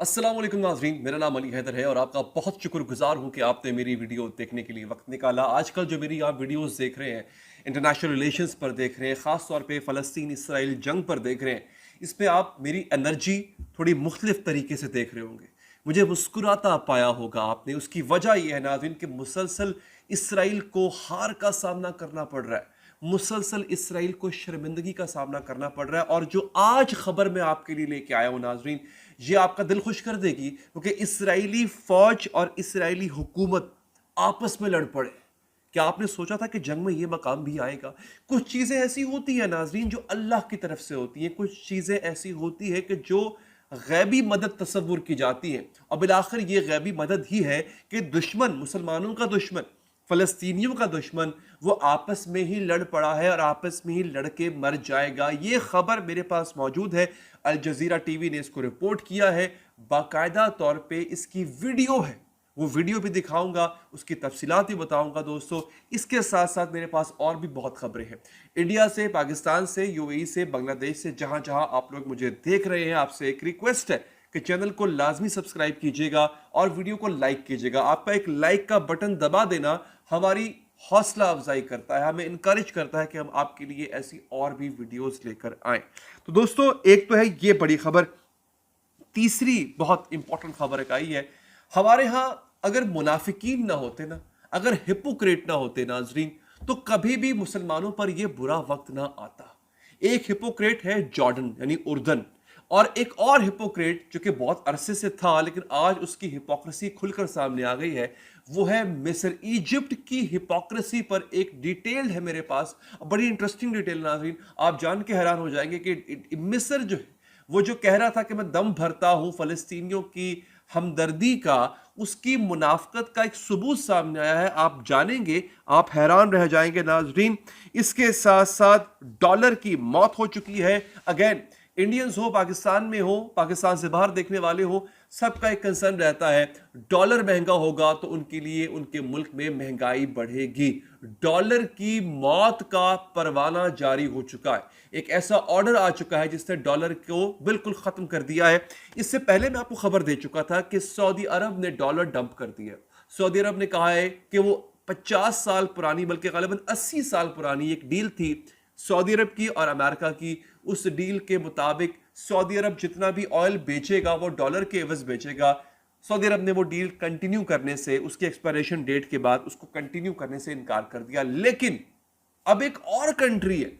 अस्सलाम वालेकुम नाज़रीन, मेरा नाम अली हैदर है और आपका बहुत शुक्रगुजार हूँ कि आपने मेरी वीडियो देखने के लिए वक्त निकाला। आजकल जो मेरी आप वीडियोस देख रहे हैं, इंटरनेशनल रिलेशंस पर देख रहे हैं, ख़ास तौर पे फ़लस्तीन इसराइल जंग पर देख रहे हैं, इसमें आप मेरी एनर्जी थोड़ी मुख्तलिफ तरीके से देख रहे होंगे। मुझे मुस्कुराता पाया होगा आपने। उसकी वजह यह है नाज़रीन कि मुसलसल इसराइल को हार का सामना करना पड़ रहा है, मुसलसल इसराइल को शर्मिंदगी का सामना करना पड़ रहा है। और जो आज खबर मैं आपके लिए लेके आया हूं नाजरीन, ये आपका दिल खुश कर देगी, क्योंकि इसराइली फौज और इसराइली हुकूमत आपस में लड़ पड़े। क्या आपने सोचा था कि जंग में ये मकाम भी आएगा? कुछ चीजें ऐसी होती हैं नाजरीन जो अल्लाह की तरफ से होती हैं, कुछ चीजें ऐसी होती है कि जो गैबी मदद तस्वुर की जाती है, और बिलाखिर ये गैबी मदद ही है कि दुश्मन, मुसलमानों का दुश्मन, फलस्तीनियों का दुश्मन, वो आपस में ही लड़ पड़ा है और आपस में ही लड़के मर जाएगा। ये खबर मेरे पास मौजूद है, अल जजीरा टीवी ने इसको रिपोर्ट किया है, बाकायदा तौर पे इसकी वीडियो है। वो वीडियो भी दिखाऊंगा, उसकी तफसीलात भी बताऊंगा दोस्तों। इसके साथ साथ मेरे पास और भी बहुत खबरें हैं, इंडिया से, पाकिस्तान से, यूएई से, बांग्लादेश से, जहां जहां आप लोग मुझे देख रहे हैं। आपसे एक रिक्वेस्ट है कि चैनल को लाजमी सब्सक्राइब कीजिएगा और वीडियो को लाइक कीजिएगा। आपका एक लाइक का बटन दबा देना हमारी हौसला अफजाई करता है, हमें इनकरेज करता है कि हम आपके लिए ऐसी और भी वीडियोस लेकर आए। तो दोस्तों, एक तो है ये बड़ी खबर, तीसरी बहुत इंपॉर्टेंट खबर एक आई है। हमारे यहां अगर मुनाफिकीन ना होते ना, अगर हिपोक्रेट ना होते नाजरीन, तो कभी भी मुसलमानों पर यह बुरा वक्त ना आता। एक हिपोक्रेट है जॉर्डन यानी उर्दन, और एक और हिपोक्रेट जो कि बहुत अरसे से था लेकिन आज उसकी हिपोक्रेसी खुलकर सामने आ गई है, वो है मिस्र। इजिप्ट की हिपोक्रेसी पर एक डिटेल है मेरे पास, बड़ी इंटरेस्टिंग डिटेल नाज़रीन, आप जान के हैरान हो जाएंगे कि मिस्र जो है, वो जो कह रहा था कि मैं दम भरता हूं फलस्तीनियों की हमदर्दी का, उसकी मुनाफकत का एक सबूत सामने आया है। आप जानेंगे, आप हैरान रह जाएंगे नाजरीन। इसके साथ साथ डॉलर की मौत हो चुकी है। अगेन, इंडियंस हो, पाकिस्तान में हो, पाकिस्तान से बाहर देखने वाले हो, सबका एक कंसर्न रहता है, डॉलर महंगा होगा तो उनके लिए, उनके मुल्क में महंगाई बढ़ेगी। डॉलर की मौत का परवाना जारी हो चुका है, एक ऐसा ऑर्डर आ चुका है जिसने डॉलर को बिल्कुल खत्म कर दिया है। इससे पहले मैं आपको खबर दे चुका था कि सऊदी अरब ने डॉलर डंप कर दिया। सऊदी अरब ने कहा है कि वो 50 साल पुरानी, बल्कि गालिबन 80 साल पुरानी एक डील थी सऊदी अरब की और अमेरिका की। उस डील के मुताबिक सऊदी अरब जितना भी ऑयल बेचेगा वो डॉलर के एवज बेचेगा। सऊदी अरब ने वो डील कंटिन्यू करने से, उसकी एक्सपायरेशन डेट के बाद उसको कंटिन्यू करने से इनकार कर दिया। लेकिन अब एक और कंट्री है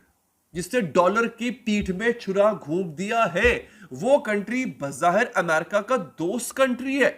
जिसने डॉलर की पीठ में छुरा घूंप दिया है। वो कंट्री बज़ाहिर अमेरिका का दोस्त कंट्री है।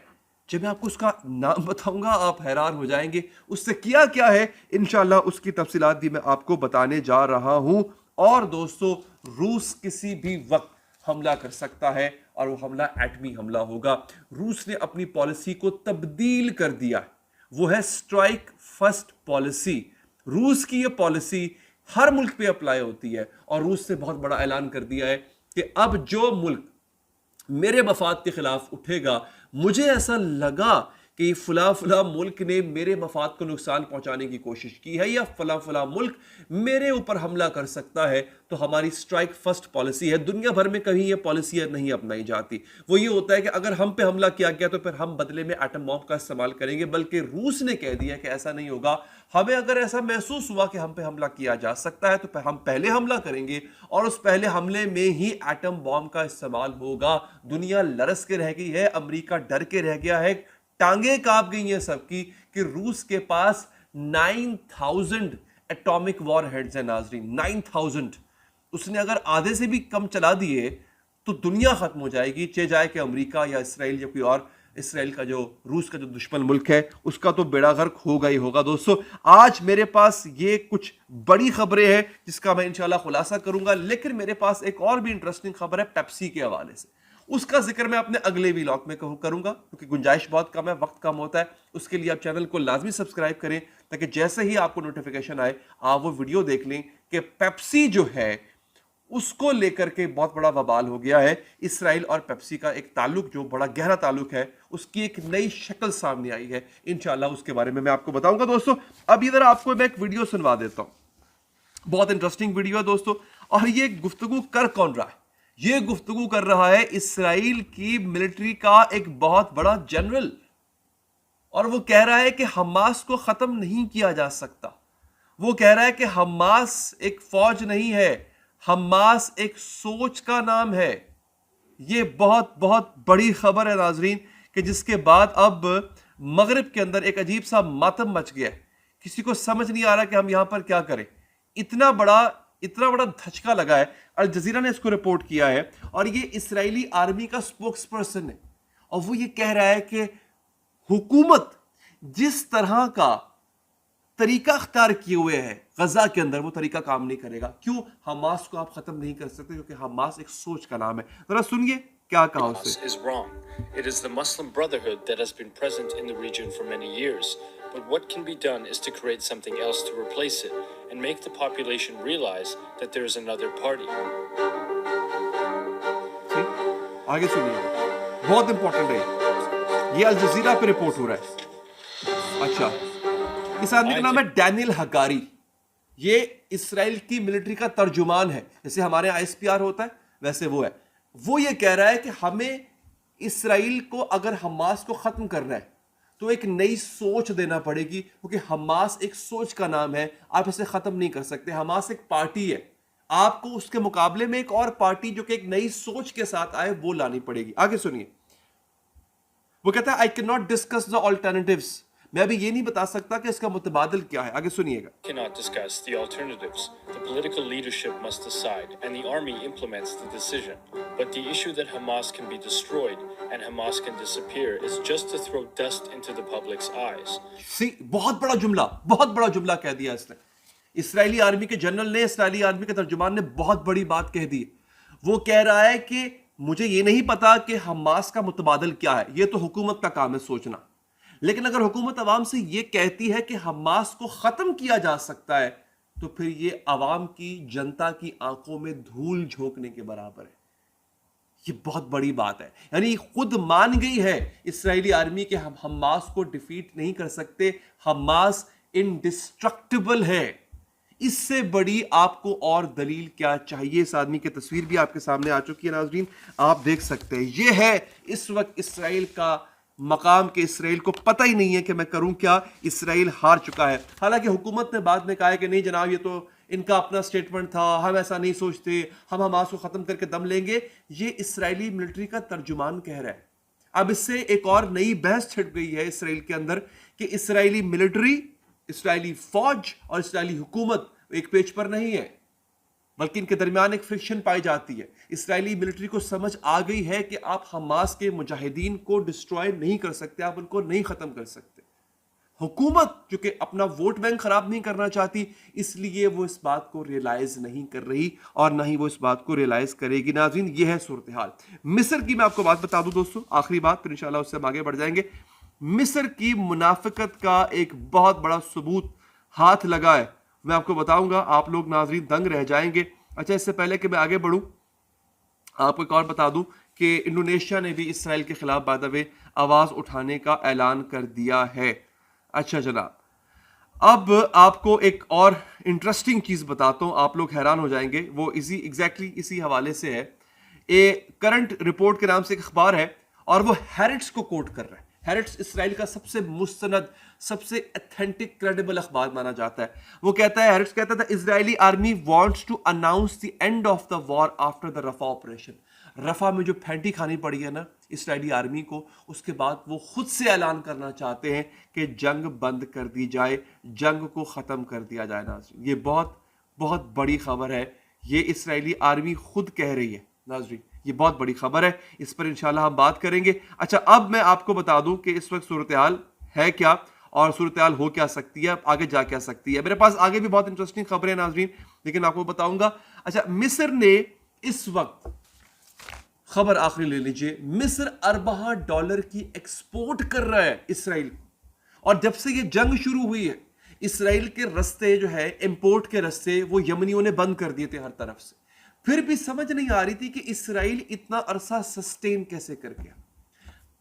जब मैं आपको उसका नाम बताऊंगा आप हैरान हो जाएंगे। उससे किया क्या है, इंशाल्लाह उसकी तफसीलात भी मैं आपको बताने जा रहा हूं। और दोस्तों, रूस किसी भी वक्त हमला कर सकता है और वो हमला एटमी हमला होगा। रूस ने अपनी पॉलिसी को तब्दील कर दिया है, वो है स्ट्राइक फर्स्ट पॉलिसी। रूस की ये पॉलिसी हर मुल्क पे अप्लाई होती है और रूस ने बहुत बड़ा ऐलान कर दिया है कि अब जो मुल्क मेरे मफाद के खिलाफ उठेगा, मुझे ऐसा लगा कि फला फला मुल्क ने मेरे मफाद को नुकसान पहुंचाने की कोशिश की है या फला फला मुल्क मेरे ऊपर हमला कर सकता है, तो हमारी स्ट्राइक फर्स्ट पॉलिसी है। दुनिया भर में कहीं ये पॉलिसी नहीं अपनाई जाती। वो ये होता है कि अगर हम पे हमला किया गया तो फिर हम बदले में एटम बॉम्ब का इस्तेमाल करेंगे, बल्कि रूस ने कह दिया कि ऐसा नहीं होगा। हमें अगर ऐसा महसूस हुआ कि हम पे हमला किया जा सकता है तो हम पहले हमला करेंगे और उस पहले हमले में ही एटम बॉम्ब का इस्तेमाल होगा। दुनिया लरस के रह गई है, अमेरिका डर के रह गया है, टांगे कांप गई हैं सबकी कि रूस के पास 9000 एटॉमिक वॉर हेड्स हैं नाजरीन, 9000। उसने अगर आधे से भी कम चला दिए तो दुनिया खत्म हो जाएगी, चाहे जाए कि अमेरिका या इसराइल या कोई और। इसराइल का जो, रूस का जो दुश्मन मुल्क है, उसका तो बेड़ा गर्क होगा ही होगा। दोस्तों, आज मेरे पास ये कुछ बड़ी खबरें हैं जिसका मैं इंशाल्लाह खुलासा करूंगा, लेकिन मेरे पास एक और भी इंटरेस्टिंग खबर है पेप्सी के हवाले से। उसका जिक्र मैं अपने अगले व्लॉग में करूंगा, क्योंकि गुंजाइश बहुत कम है, वक्त कम होता है। उसके लिए आप चैनल को लाजमी सब्सक्राइब करें ताकि जैसे ही आपको नोटिफिकेशन आए आप वो वीडियो देख लें कि पेप्सी जो है उसको लेकर के बहुत बड़ा बवाल हो गया है। इसराइल और पेप्सी का एक ताल्लुक जो बड़ा गहरा ताल्लुक है, उसकी एक नई शक्ल सामने आई है। इंशाल्लाह उसके बारे में मैं आपको बताऊंगा। दोस्तों, अब इधर आपको मैं एक वीडियो सुनवा देता हूं, बहुत इंटरेस्टिंग वीडियो है दोस्तों। और ये गुफ्तगू कर कौन रहा है, ये गुफ्तगू कर रहा है इसराइल की मिलिट्री का एक बहुत बड़ा जनरल, और वो कह रहा है कि हमास को खत्म नहीं किया जा सकता। वो कह रहा है कि हमास एक फौज नहीं है, हमास एक सोच का नाम है। ये बहुत बहुत बड़ी खबर है नाजरीन, कि जिसके बाद अब मगरिब के अंदर एक अजीब सा मातम मच गया है। किसी को समझ नहीं आ रहा कि हम यहां पर क्या करें। इतना बड़ा धचका लगा है। अल जजीरा ने इसको रिपोर्ट किया है, और ये इसराइली आर्मी का स्पोक्स पर्सन है, और वो ये कह रहा है कि हुकूमत जिस तरह का तरीका अख्तियार किए हुए है गजा के अंदर, वो तरीका काम नहीं करेगा। क्यों? हमास को आप खत्म नहीं कर सकते, क्योंकि हमास एक सोच का नाम है। जरा सुनिए क्या कहा उसने। Hamas is wrong. It is the Muslim Brotherhood that has been present in the region for many years. But what can be done is to create something else to replace it and make the population realize that there is another party. आगे सुनिए, बहुत important है। ये अल जजीरा पे report हो रहा है। अच्छा, इस आदमी का नाम है डैनियल हगारी। ये इसराइल की मिलिट्री का तर्जुमान है, जैसे हमारे आईएसपीआर होता है वैसे वो है। वो ये कह रहा है कि हमें इसराइल को अगर हमास को खत्म करना है तो एक नई सोच देना पड़ेगी, क्योंकि हमास एक सोच का नाम है, आप इसे खत्म नहीं कर सकते। हमास एक पार्टी है, आपको उसके मुकाबले में एक और पार्टी जो कि एक नई सोच के साथ आए वो लानी पड़ेगी। आगे सुनिए, वो कहता है I can not discuss the alternatives. मैं अभी ये नहीं बता सकता कि इसका मुतबादिल क्या है। आगे सुनिएगा। Cannot discuss the alternatives. The political leadership must decide, and the army implements the decision. But the issue that Hamas can be destroyed and Hamas can disappear is just to throw dust into the public's eyes. सी, बहुत बड़ा जुमला कह दिया इसने। Israeli army के general ने, Israeli army के तर्जुमान ने बहुत बड़ी बात कह दी। वो कह रहा है कि मुझे ये नहीं पता कि हमास का मुतबादिल क्या है, ये तो हुकूमत का काम है सोचना। लेकिन अगर हुकूमत अवाम से ये कहती है कि हमास को खत्म किया जा सकता है, तो फिर ये अवाम की, जनता की आंखों में धूल झोंकने के बराबर है। ये बहुत बड़ी बात है। यानी खुद मान गई है इसराइली आर्मी कि हम हमास को डिफीट नहीं कर सकते, हमास इनडिस्ट्रक्टिबल है। इससे बड़ी आपको और दलील क्या चाहिए। इस आदमी की तस्वीर भी आपके सामने आ चुकी है नाज़रीन, आप देख सकते हैं। ये है इस वक्त इसराइल का मकाम, के इसराइल को पता ही नहीं है कि मैं करूं क्या। इसराइल हार चुका है। हालांकि हुकूमत ने बाद में कहा है कि नहीं जनाब, ये तो इनका अपना स्टेटमेंट था, हम ऐसा नहीं सोचते, हम हमास को खत्म करके दम लेंगे। ये इसराइली मिलिट्री का तर्जुमान कह रहा है। अब इससे एक और नई बहस छिड़ गई है इसराइल के अंदर कि इसराइली मिलिट्री, इसराइली फौज और इसराइली हुकूमत एक पेज पर नहीं है, बल्कि इनके दरमियान एक फ्रिक्शन पाई जाती है। इसराइली मिलिट्री को समझ आ गई है कि आप हमास के मुजाहिदीन को डिस्ट्रॉय नहीं कर सकते, आप उनको नहीं खत्म कर सकते। हुकूमत चूंकि अपना वोट बैंक खराब नहीं करना चाहती, इसलिए वो इस बात को रियलाइज नहीं कर रही और ना ही वो इस बात को रियलाइज करेगी। नाज़रीन, ये है सूरत हाल। मिस्र की मैं आपको बात बता दूं दोस्तों, आखिरी बात, फिर इंशाल्लाह उससे हम आगे बढ़ जाएंगे। मिस्र की मुनाफिकत का एक बहुत बड़ा सबूत हाथ लगा है, मैं आपको बताऊंगा, आप लोग नाज़रीन दंग रह जाएंगे। अच्छा, इससे पहले कि मैं आगे बढ़ूं, आपको एक और बता दूं कि इंडोनेशिया ने भी इसराइल के खिलाफ बाय द वे आवाज उठाने का ऐलान कर दिया है। अच्छा जनाब, अब आपको एक और इंटरेस्टिंग चीज बताता हूं, आप लोग हैरान हो जाएंगे। वो इसी हवाले से है। करंट रिपोर्ट के नाम से एक अखबार है और वो हैरिट्स को कोट कर रहा है। हैरिट्स इसराइल का सबसे मुस्तनद, सबसे ऑथेंटिक, क्रेडिबल अखबार माना जाता है। वो कहता है, हैरिट्स कहता था, Israeli army wants to announce the end of the war after the Rafah operation. Rafah में जो फैंटी खानी पड़ी है ना इसराइली आर्मी को, उसके बाद वो खुद से ऐलान करना चाहते हैं कि जंग बंद कर दी जाए, जंग को खत्म कर दिया जाए। नाज़रीन, ये बहुत बहुत बड़ी खबर है। ये इसराइली आर्मी खुद कह रही है। नाज़रीन, ये बहुत बड़ी खबर है, इस पर इंशाल्लाह हम बात करेंगे। अच्छा, अब मैं आपको बता दूं कि इस वक्त सूरत हाल है क्या और सूरत हाल हो क्या सकती है, आगे जा क्या सकती है। मेरे पास आगे भी बहुत इंटरेस्टिंग खबरें नाज़रीन, लेकिन आपको बताऊंगा। अच्छा, मिस्र ने इस वक्त, खबर आखिरी ले लीजिए, मिस्र अरबा डॉलर की एक्सपोर्ट कर रहा है इसराइल, और जब से ये जंग शुरू हुई है इसराइल के रास्ते जो है, इंपोर्ट के रास्ते, वो यमनियों ने बंद कर दिए थे हर तरफ से। फिर भी समझ नहीं आ रही थी कि इसराइल इतना अरसा सस्टेन कैसे कर गया।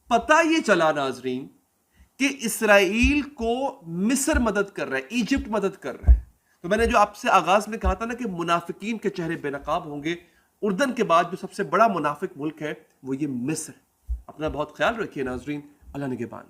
पता ये चला नाजरीन कि इसराइल को मिस्र मदद कर रहा है, इजिप्ट मदद कर रहा है। तो मैंने जो आपसे आगाज में कहा था ना कि मुनाफिकीन के चेहरे बेनकाब होंगे, उर्दन के बाद जो सबसे बड़ा मुनाफिक मुल्क है वो ये मिस्र। अपना बहुत ख्याल रखिए नाजरीन। अल्लाह निगहबान।